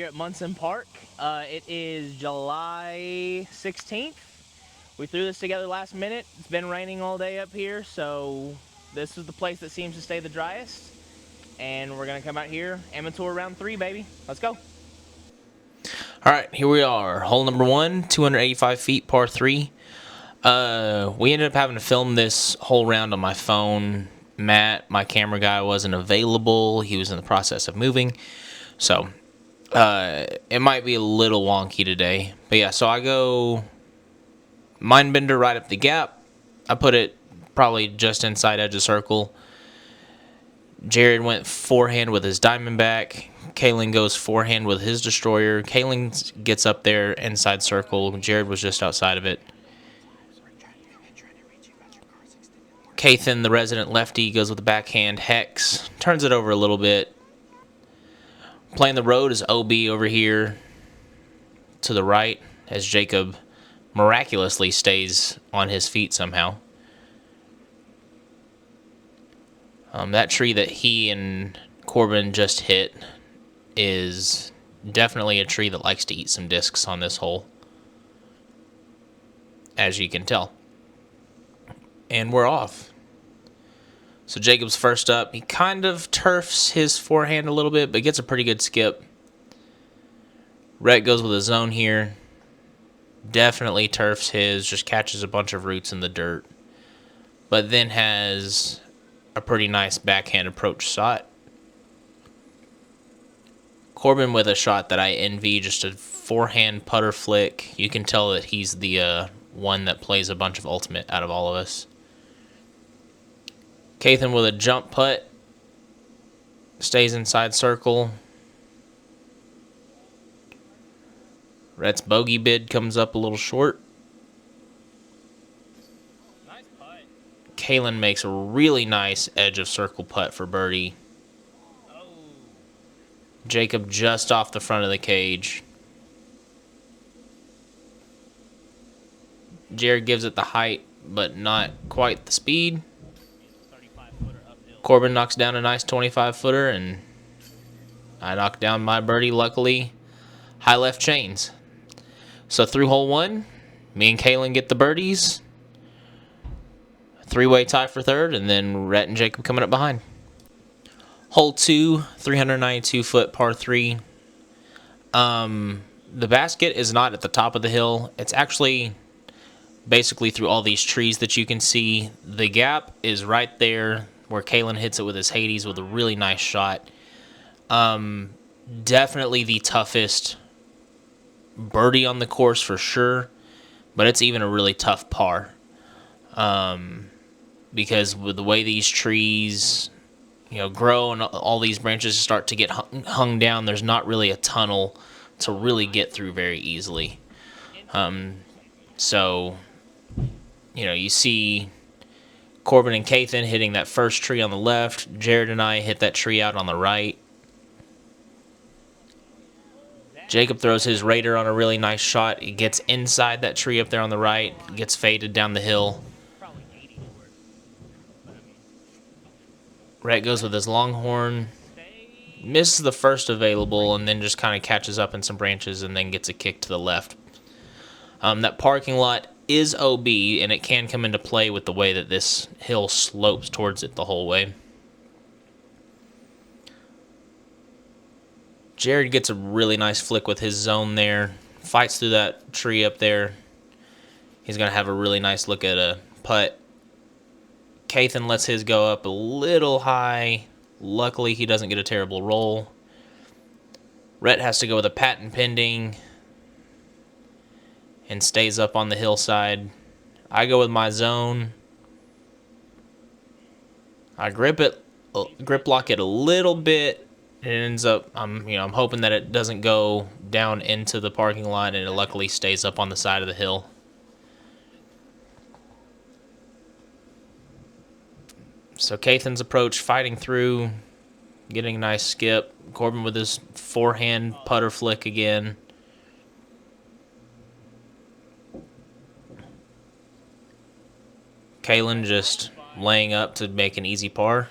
here at Munson Park. It is July 16th. We threw this together last minute. It's been raining all day up here, so this is the place that seems to stay the driest. And we're gonna come out here, amateur round 3, baby. Let's go. All right, here we are. Hole number 1, 285 feet, par 3. We ended up having to film this whole round on my phone. Matt, my camera guy, wasn't available. He was in the process of moving. So, it might be a little wonky today. But yeah, so I go Mindbender right up the gap. I put it probably just inside edge of circle. Jared went forehand with his Diamondback. Kalen goes forehand with his Destroyer. Kalen gets up there inside circle. Jared was just outside of it. Kathan, the resident lefty, goes with the backhand Hex. Turns it over a little bit. Playing the road is OB over here to the right as Jacob miraculously stays on his feet somehow. That tree that he and Corbin just hit is definitely a tree that likes to eat some discs on this hole, as you can tell. And we're off. So Jacob's first up. He kind of turfs his forehand a little bit, but gets a pretty good skip. Rhett goes with a zone here. Definitely turfs his, just catches a bunch of roots in the dirt. But then has a pretty nice backhand approach shot. Corbin with a shot that I envy, just a forehand putter flick. You can tell that he's the one that plays a bunch of ultimate out of all of us. Kathan with a jump putt. Stays inside circle. Rhett's bogey bid comes up a little short. Nice putt. Kalen makes a really nice edge of circle putt for birdie. Oh. Jacob just off the front of the cage. Jared gives it the height, but not quite the speed. 35-footer uphill. Corbin knocks down a nice 25-footer, and I knocked down my birdie, luckily. High left chains. So through hole 1, me and Kalen get the birdies. 3-way tie for third, and then Rhett and Jacob coming up behind. Hole 2, 392-foot par 3. The basket is not at the top of the hill. It's actually basically through all these trees that you can see. The gap is right there where Kalen hits it with his Hades with a really nice shot. Definitely the toughest birdie on the course for sure, but it's even a really tough par. Because with the way these trees, grow and all these branches start to get hung down, there's not really a tunnel to really get through very easily. So, you see Corbin and Kathan hitting that first tree on the left. Jared and I hit that tree out on the right. Jacob throws his Raider on a really nice shot. He gets inside that tree up there on the right, gets faded down the hill. Rhett goes with his Longhorn, misses the first available, and then just kind of catches up in some branches and then gets a kick to the left. That parking lot is OB, and it can come into play with the way that this hill slopes towards it the whole way. Jared gets a really nice flick with his zone there. Fights through that tree up there. He's going to have a really nice look at a putt. Kathan lets his go up a little high. Luckily, he doesn't get a terrible roll. Rhett has to go with a patent pending and stays up on the hillside. I go with my zone. I grip lock it a little bit. It ends up, I'm hoping that it doesn't go down into the parking lot, and it luckily stays up on the side of the hill. So Kathan's approach, fighting through, getting a nice skip. Corbin with his forehand putter flick again. Kalen just laying up to make an easy par.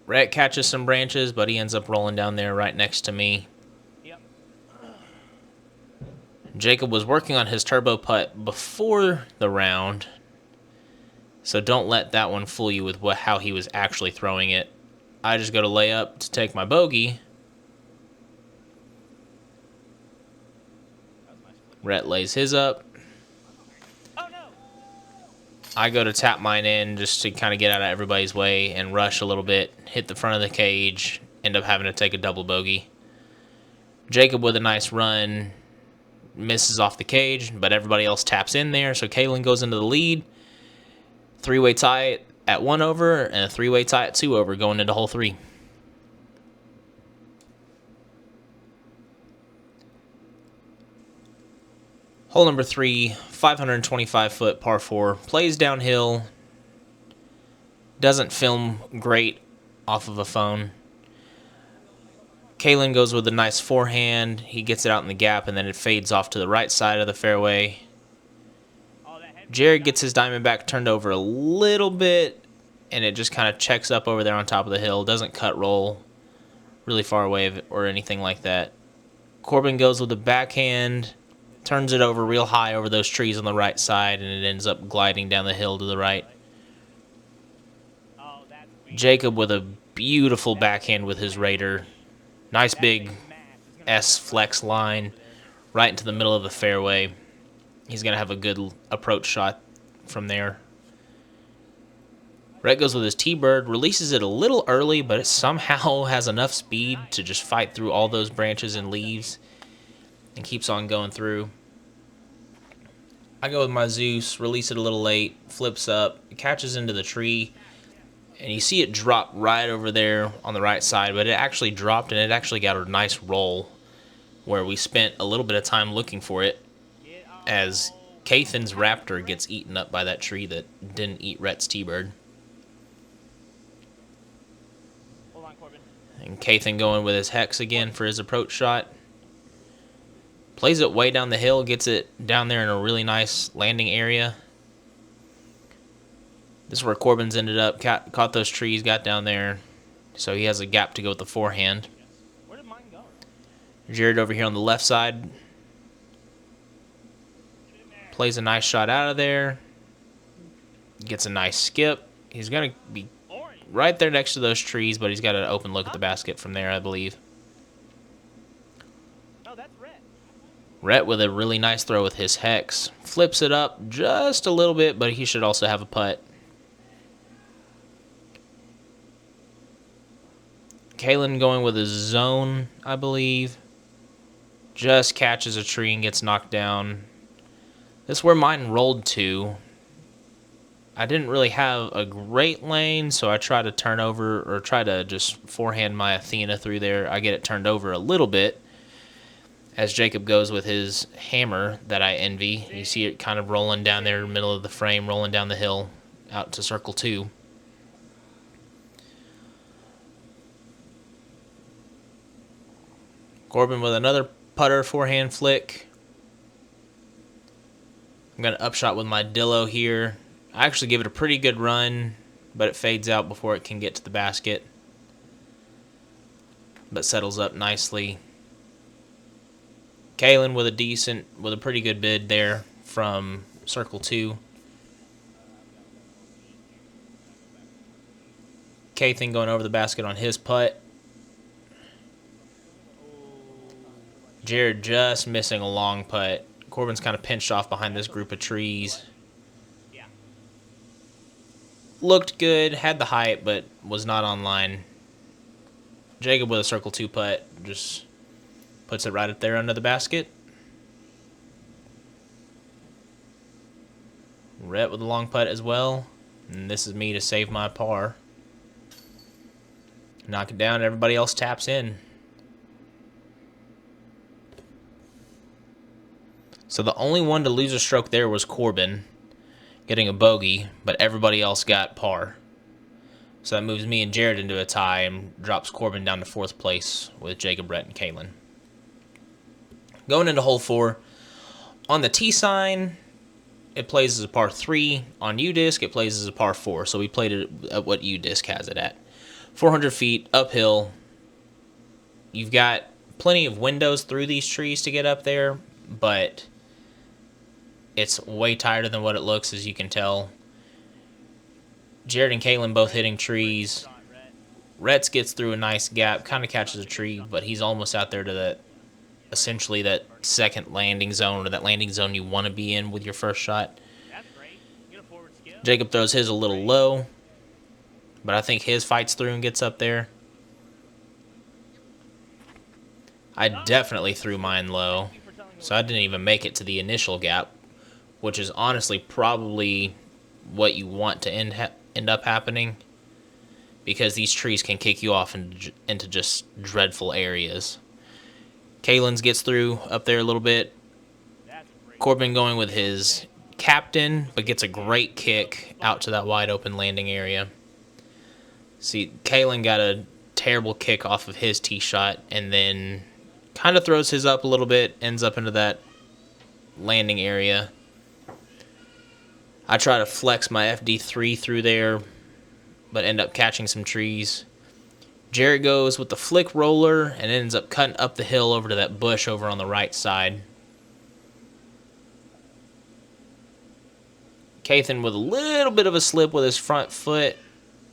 Rhett catches some branches, but he ends up rolling down there right next to me. Yep. Jacob was working on his turbo putt before the round, so don't let that one fool you with how he was actually throwing it. I just go to lay up to take my bogey. Rhett lays his up. Oh no! I go to tap mine in just to kind of get out of everybody's way and rush a little bit, hit the front of the cage, end up having to take a double bogey. Jacob with a nice run misses off the cage, but everybody else taps in there, so Kalen goes into the lead. Three-way tie at 1 over and a three-way tie at 2 over going into hole 3. Hole number 3, 525-foot par 4, plays downhill. Doesn't film great off of a phone. Kalen goes with a nice forehand. He gets it out in the gap, and then it fades off to the right side of the fairway. Jared gets his Diamondback turned over a little bit, and it just kind of checks up over there on top of the hill. Doesn't cut roll really far away or anything like that. Corbin goes with a backhand, turns it over real high over those trees on the right side, and it ends up gliding down the hill to the right. Jacob with a beautiful backhand with his Raider. Nice big S flex line right into the middle of the fairway. He's going to have a good approach shot from there. Rhett goes with his T-Bird, releases it a little early, but it somehow has enough speed to just fight through all those branches and leaves and keeps on going through. I go with my Zeus, release it a little late, flips up, it catches into the tree, and you see it drop right over there on the right side, but it actually dropped and it actually got a nice roll where we spent a little bit of time looking for it as Kathan's Raptor gets eaten up by that tree that didn't eat Rhett's T-Bird. Hold on, Corbin. And Kathan going with his Hex again for his approach shot. Plays it way down the hill, gets it down there in a really nice landing area. This is where Corbin's ended up, caught those trees, got down there, so he has a gap to go with the forehand. Where did mine go? Jared over here on the left side plays a nice shot out of there, gets a nice skip. He's going to be right there next to those trees, but he's got an open look at the basket from there, I believe. No, that's Rhett. Rhett with a really nice throw with his Hex. Flips it up just a little bit, but he should also have a putt. Kalen going with his zone, I believe. Just catches a tree and gets knocked down. This is where mine rolled to. I didn't really have a great lane, so I try to turn over or try to just forehand my Athena through there. I get it turned over a little bit as Jacob goes with his hammer that I envy. You see it kind of rolling down there in the middle of the frame, rolling down the hill out to circle 2. Corbin with another putter forehand flick. I'm going to upshot with my Dillo here. I actually give it a pretty good run, but it fades out before it can get to the basket. But settles up nicely. Kalen with a pretty good bid there from circle 2. Kathan going over the basket on his putt. Jared just missing a long putt. Corbin's kind of pinched off behind this group of trees. Yeah. Looked good, had the height, but was not on line. Jacob with a circle 2 putt just puts it right up there under the basket. Rhett with a long putt as well. And this is me to save my par. Knock it down, everybody else taps in. So the only one to lose a stroke there was Corbin, getting a bogey, but everybody else got par. So that moves me and Jared into a tie and drops Corbin down to 4th place with Jacob, Rhett, and Kalen. Going into hole 4, on the T sign, it plays as a par 3. On U-Disc, it plays as a par 4. So we played it at what U-Disc has it at. 400 feet uphill. You've got plenty of windows through these trees to get up there, but it's way tighter than what it looks, as you can tell. Jared and Kaylin both hitting trees. Rhetz gets through a nice gap, kind of catches a tree, but he's almost out there to that, essentially that second landing zone, or that landing zone you want to be in with your first shot. Jacob throws his a little low, but I think his fights through and gets up there. I definitely threw mine low, so I didn't even make it to the initial gap, which is honestly probably what you want to end up happening, because these trees can kick you off into just dreadful areas. Kaylin's gets through up there a little bit. Corbin going with his captain, but gets a great kick out to that wide open landing area. See, Kaylin got a terrible kick off of his tee shot, and then kind of throws his up a little bit, ends up into that landing area. I try to flex my FD3 through there, but end up catching some trees. Jared goes with the flick roller and ends up cutting up the hill over to that bush over on the right side. Kathan with a little bit of a slip with his front foot,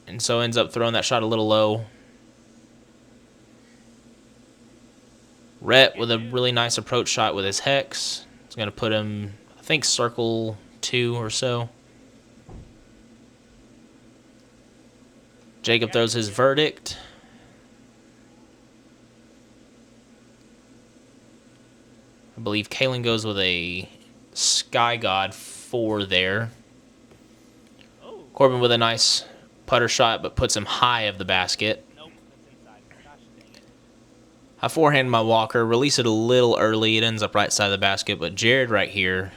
and so ends up throwing that shot a little low. Rhett with a really nice approach shot with his hex. It's going to put him, I think, circle 2 or so. Jacob throws his verdict. I believe Kaylin goes with a Sky God 4 there. Corbin with a nice putter shot, but puts him high of the basket. I forehand my walker, release it a little early. It ends up right side of the basket, but Jared right here,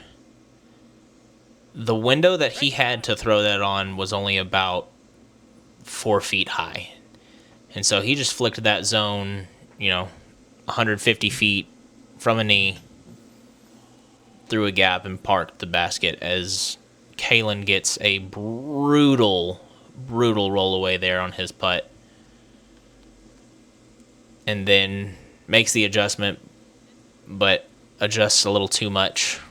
the window that he had to throw that on was only about 4 feet high. And so he just flicked that zone, 150 feet from a knee through a gap and parked the basket, as Kaylin gets a brutal roll away there on his putt. And then makes the adjustment, but adjusts a little too much.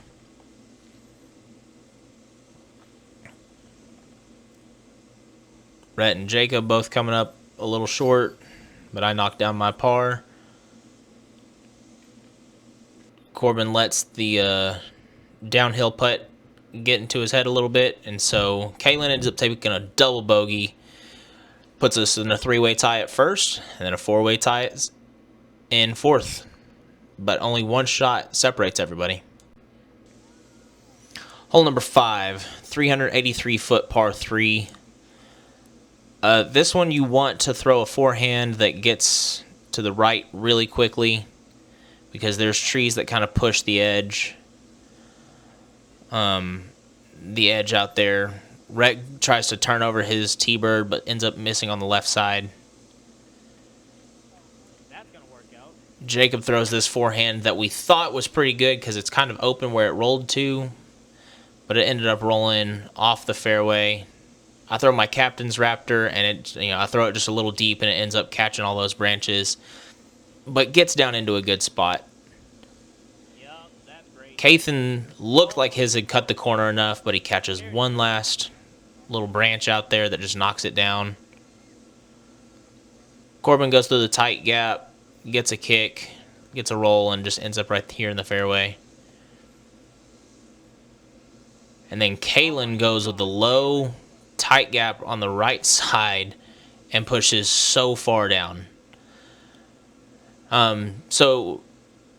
Rhett and Jacob both coming up a little short, but I knocked down my par. Corbin lets the downhill putt get into his head a little bit, and so Kaylin ends up taking a double bogey. Puts us in a 3-way tie at first, and then a 4-way tie in fourth. But only one shot separates everybody. Hole number 5, 383-foot par 3. This one you want to throw a forehand that gets to the right really quickly, because there's trees that kind of push the edge. The edge out there. Rhett tries to turn over his T-bird, but ends up missing on the left side. That's gonna work out. Jacob throws this forehand that we thought was pretty good because it's kind of open where it rolled to, but it ended up rolling off the fairway. I throw my captain's Raptor, and I throw it just a little deep, and it ends up catching all those branches, but gets down into a good spot. Kathan looked like his had cut the corner enough, but he catches one last little branch out there that just knocks it down. Corbin goes through the tight gap, gets a kick, gets a roll, and just ends up right here in the fairway. And then Kaylin goes with the low, tight gap on the right side and pushes so far down. So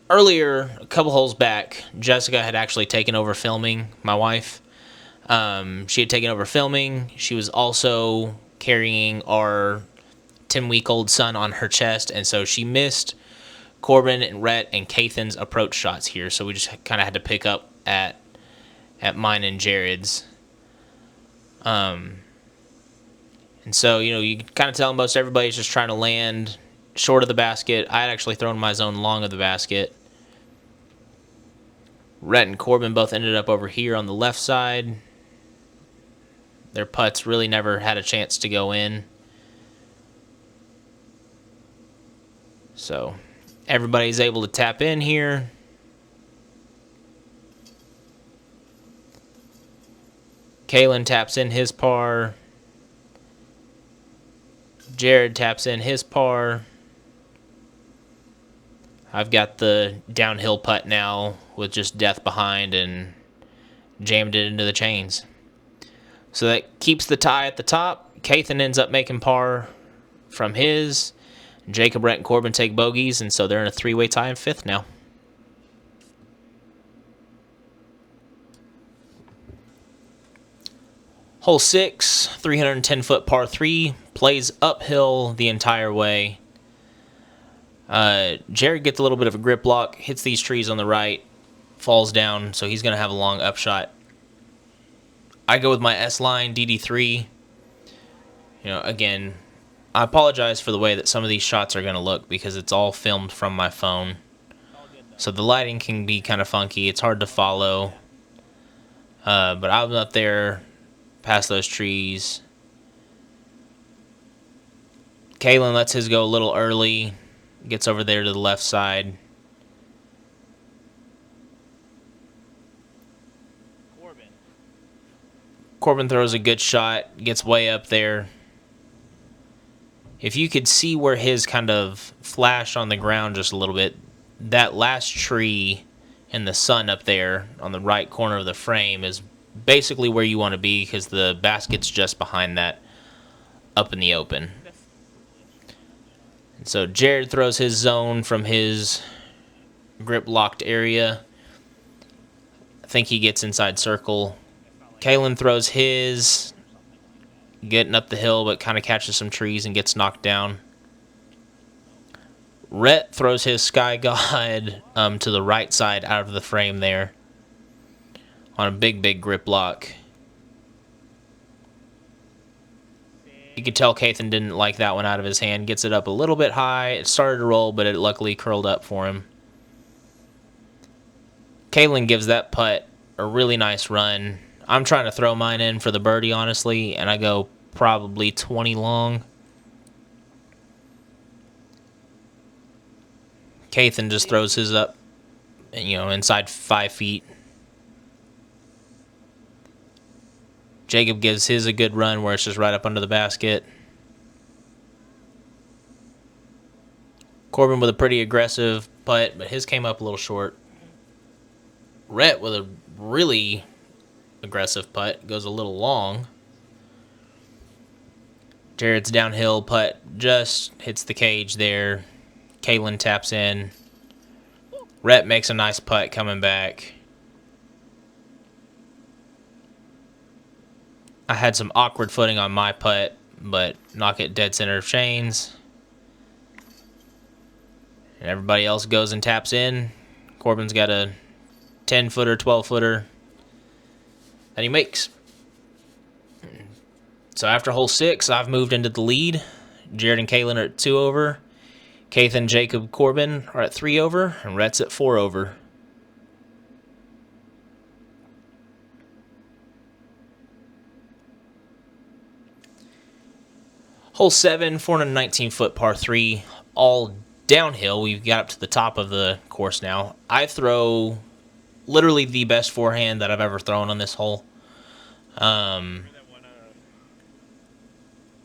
earlier, a couple holes back, Jessica had actually taken over filming, my wife. She had taken over filming. She was also carrying our 10-week-old son on her chest, and so she missed Corbin and Rhett and Kathan's approach shots here, so we just kind of had to pick up at mine and Jared's. And so, you can kind of tell most everybody's just trying to land short of the basket. I had actually thrown my zone long of the basket. Rhett and Corbin both ended up over here on the left side. Their putts really never had a chance to go in. So everybody's able to tap in here. Kalen taps in his par. Jared taps in his par. I've got the downhill putt now with just death behind and jammed it into the chains. So that keeps the tie at the top. Kathan ends up making par from his. Jacob, Brett, and Corbin take bogeys, and so they're in a three-way tie in fifth now. Hole 6, 310-foot par 3, plays uphill the entire way. Jared gets a little bit of a grip lock, hits these trees on the right, falls down, so he's going to have a long upshot. I go with my S-line DD3. Again, I apologize for the way that some of these shots are going to look because it's all filmed from my phone. So the lighting can be kind of funky. It's hard to follow. But I'm up there past those trees. Kalen lets his go a little early. Gets over there to the left side. Corbin throws a good shot. Gets way up there. If you could see where his kind of flashed on the ground just a little bit, that last tree in the sun up there on the right corner of the frame is basically where you want to be because the basket's just behind that up in the open. And so Jared throws his zone from his grip locked area. I think he gets inside circle. Kalen throws his, getting up the hill, but kind of catches some trees and gets knocked down. Rhett throws his Sky God to the right side out of the frame there on a big, big grip lock. You could tell Kathan didn't like that one out of his hand. Gets it up a little bit high. It started to roll, but it luckily curled up for him. Kalen gives that putt a really nice run. I'm trying to throw mine in for the birdie, honestly, and I go probably 20 long. Kathan just throws his up, inside 5 feet. Jacob gives his a good run where it's just right up under the basket. Corbin with a pretty aggressive putt, but his came up a little short. Rhett with a really aggressive putt, goes a little long. Jared's downhill putt just hits the cage there. Kalen taps in. Rhett makes a nice putt coming back. I had some awkward footing on my putt, but knock it dead center of chains. And everybody else goes and taps in. Corbin's got a 10-footer, 12-footer that he makes. So after hole 6, I've moved into the lead. Jared and Kalen are at 2 over. Kathan, Jacob, Corbin are at 3 over, and Rhett's at 4 over. Hole 7, 419-foot par 3, all downhill. We've got up to the top of the course now. I throw literally the best forehand that I've ever thrown on this hole.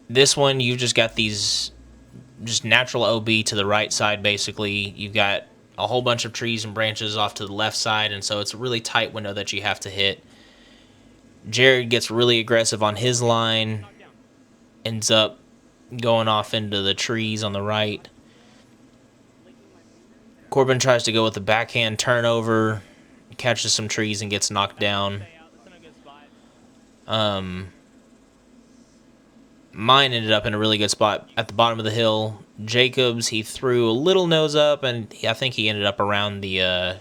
This one, you've just got these just natural OB to the right side, basically. You've got a whole bunch of trees and branches off to the left side, and so it's a really tight window that you have to hit. Jared gets really aggressive on his line, ends up going off into the trees on the right. Corbin tries to go with the backhand turnover, catches some trees and gets knocked down. Mine ended up in a really good spot at the bottom of the hill. Jacobs, he threw a little nose up, and I think he ended up around the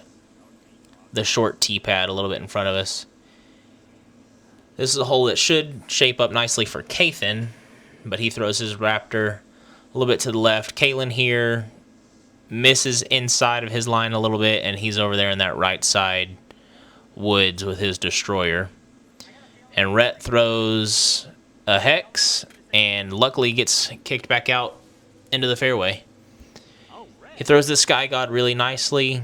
short tee pad a little bit in front of us. This is a hole that should shape up nicely for Kathan, but he throws his Raptor a little bit to the left. Kalen here misses inside of his line a little bit, and he's over there in that right side woods with his Destroyer. And Rhett throws a Hex, and luckily gets kicked back out into the fairway. He throws this Sky God really nicely.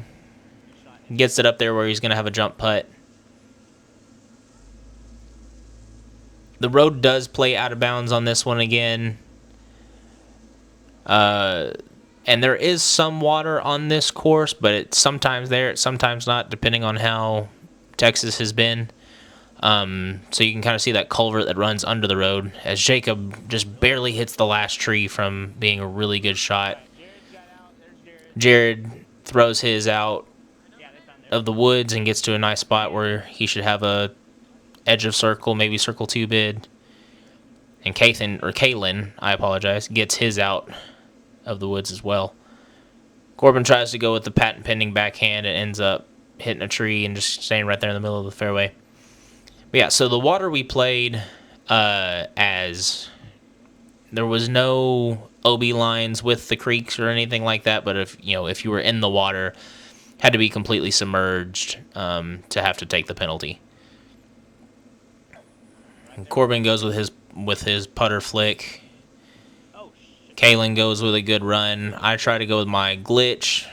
Gets it up there where he's going to have a jump putt. The road does play out of bounds on this one again. And there is some water on this course, but it's sometimes there, it's sometimes not, depending on how Texas has been. So you can kind of see that culvert that runs under the road as Jacob just barely hits the last tree from being a really good shot. Jared throws his out of the woods and gets to a nice spot where he should have a edge of circle, maybe circle 2 bid. And Kalen, I apologize, gets his out of the woods as well. Corbin tries to go with the patent pending backhand and ends up hitting a tree and just staying right there in the middle of the fairway. But yeah, so the water we played as there was no OB lines with the creeks or anything like that, but if you were in the water, had to be completely submerged to have to take the penalty. And Corbin goes with his putter flick. Kalen goes with a good run. I try to go with my glitch,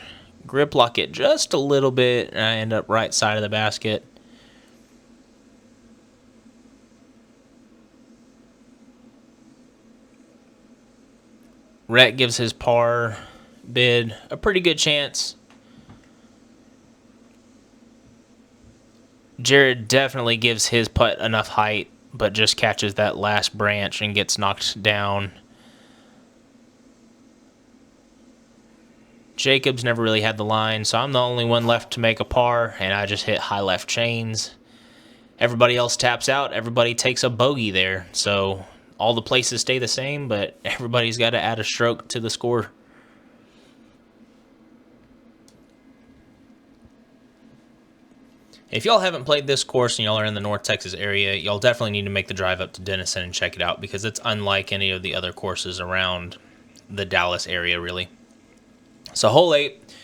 grip lock it just a little bit, and I end up right side of the basket. Rhett gives his par bid a pretty good chance. Jared definitely gives his putt enough height, but just catches that last branch and gets knocked down. Jacobs never really had the line, so I'm the only one left to make a par, and I just hit high left chains. Everybody else taps out. Everybody takes a bogey there, so all the places stay the same, but everybody's got to add a stroke to the score. If y'all haven't played this course and y'all are in the North Texas area, y'all definitely need to make the drive up to Denison and check it out because it's unlike any of the other courses around the Dallas area, really. So hole 8,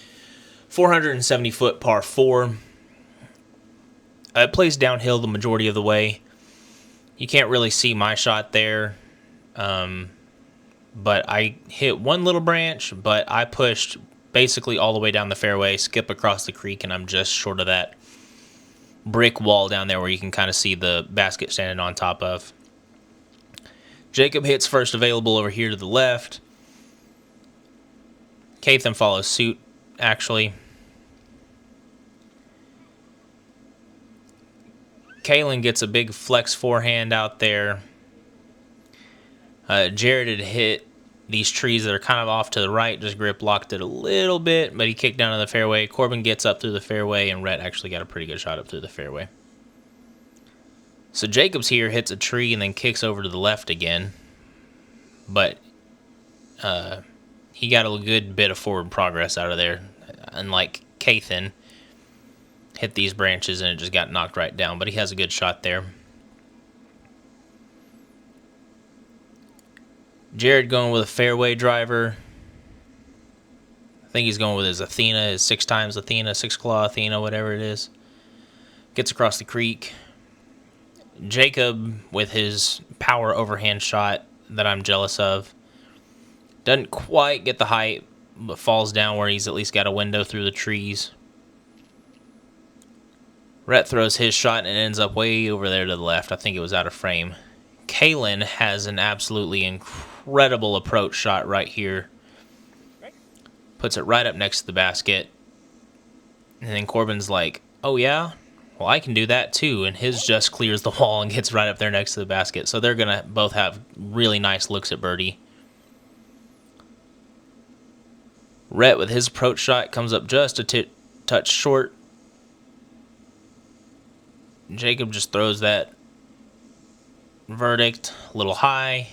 470-foot par 4. It plays downhill the majority of the way. You can't really see my shot there, but I hit one little branch, but I pushed basically all the way down the fairway, skip across the creek, and I'm just short of that brick wall down there where you can kind of see the basket standing on top of. Jacob hits first available over here to the left. Kathan follows suit, actually. Kalen gets a big flex forehand out there. Jared had hit these trees that are kind of off to the right, just grip locked it a little bit, but he kicked down to the fairway. Corbin gets up through the fairway, and Rhett actually got a pretty good shot up through the fairway. So Jacobs here hits a tree and then kicks over to the left again, but he got a good bit of forward progress out of there. Unlike Kathan, hit these branches and it just got knocked right down, but he has a good shot there. Jared going with a fairway driver. I think he's going with his Athena, his 6 times Athena, 6 claw Athena, whatever it is. Gets across the creek. Jacob with his power overhand shot that I'm jealous of. Doesn't quite get the height, but falls down where he's at least got a window through the trees. Rhett throws his shot and ends up way over there to the left. I think it was out of frame. Kalen has an absolutely incredible approach shot right here. Puts it right up next to the basket. And then Corbin's like, oh yeah? Well, I can do that too. And his just clears the wall and gets right up there next to the basket. So they're going to both have really nice looks at birdie. Rhett with his approach shot comes up just a touch short. Jacob just throws that verdict a little high.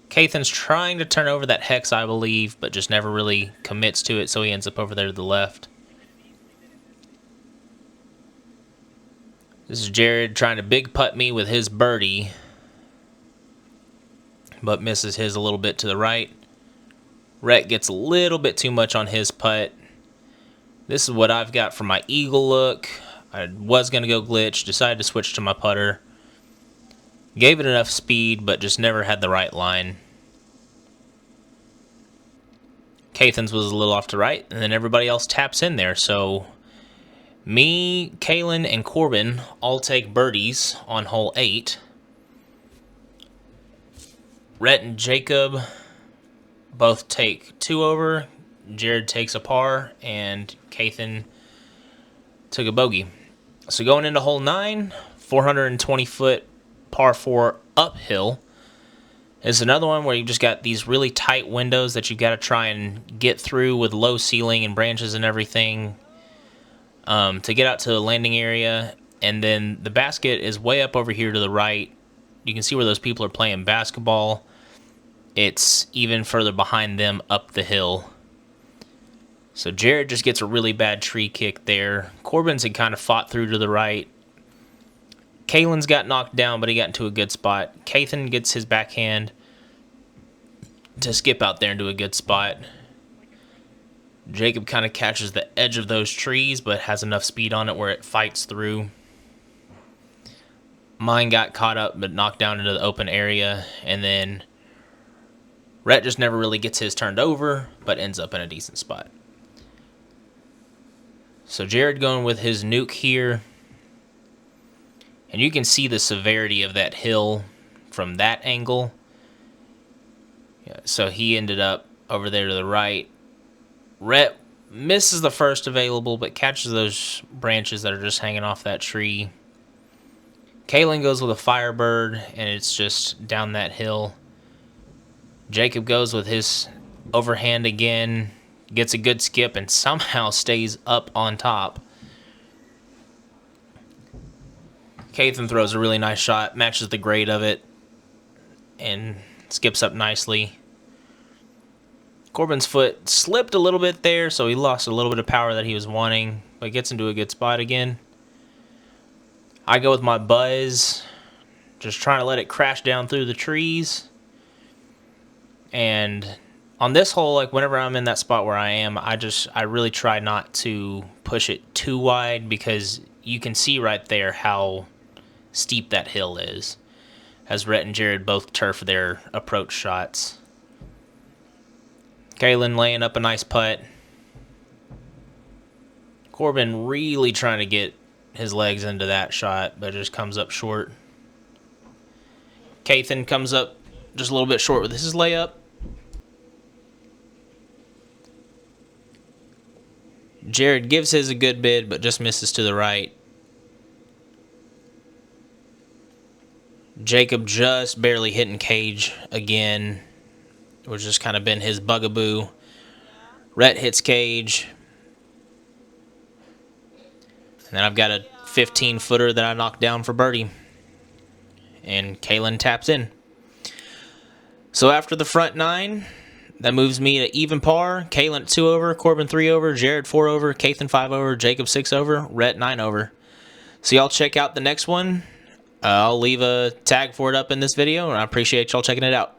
Kathan's trying to turn over that hex, I believe, but just never really commits to it, so he ends up over there to the left. This is Jared trying to big putt me with his birdie, but misses his a little bit to the right. Rhett gets a little bit too much on his putt. This is what I've got for my eagle look. I was going to go glitch, decided to switch to my putter. Gave it enough speed, but just never had the right line. Kathan's was a little off to right, and then everybody else taps in there. So me, Kalen, and Corbin all take birdies on hole 8. Rhett and Jacob both take 2 over. Jared takes a par, and Kathan took a bogey. So going into hole 9, 420-foot par 4 uphill. It's another one where you've just got these really tight windows that you've got to try and get through with low ceiling and branches and everything to get out to the landing area. And then the basket is way up over here to the right. You can see where those people are playing basketball. It's even further behind them up the hill. So Jared just gets a really bad tree kick there. Corbin's had kind of fought through to the right. Kalen's got knocked down, but he got into a good spot. Kathan gets his backhand to skip out there into a good spot. Jacob kind of catches the edge of those trees, but has enough speed on it where it fights through. Mine got caught up, but knocked down into the open area. And then Rhett just never really gets his turned over, but ends up in a decent spot. So Jared going with his nuke here. And you can see the severity of that hill from that angle. Yeah, so he ended up over there to the right. Rhett misses the first available, but catches those branches that are just hanging off that tree. Kalen goes with a Firebird, and it's just down that hill. Jacob goes with his overhand again, gets a good skip, and somehow stays up on top. Kathan throws a really nice shot, matches the grade of it, and skips up nicely. Corbin's foot slipped a little bit there, so he lost a little bit of power that he was wanting, but gets into a good spot again. I go with my Buzz, just trying to let it crash down through the trees. And on this hole, like whenever I'm in that spot where I am, I really try not to push it too wide, because you can see right there how steep that hill is, as Rhett and Jared both turf their approach shots. Kalen laying up a nice putt. Corbin really trying to get his legs into that shot, but it just comes up short. Kathan comes up just a little bit short with his layup. Jared gives his a good bid, but just misses to the right. Jacob just barely hitting cage again, which has kind of been his bugaboo. Rhett hits cage. And then I've got a 15-footer that I knocked down for birdie. And Kalen taps in. So after the front 9, that moves me to even par. Kalen 2 over, Corbin 3 over, Jared 4 over, Kathan 5 over, Jacob 6 over, Rhett 9 over. So y'all check out the next one. I'll leave a tag for it up in this video, and I appreciate y'all checking it out.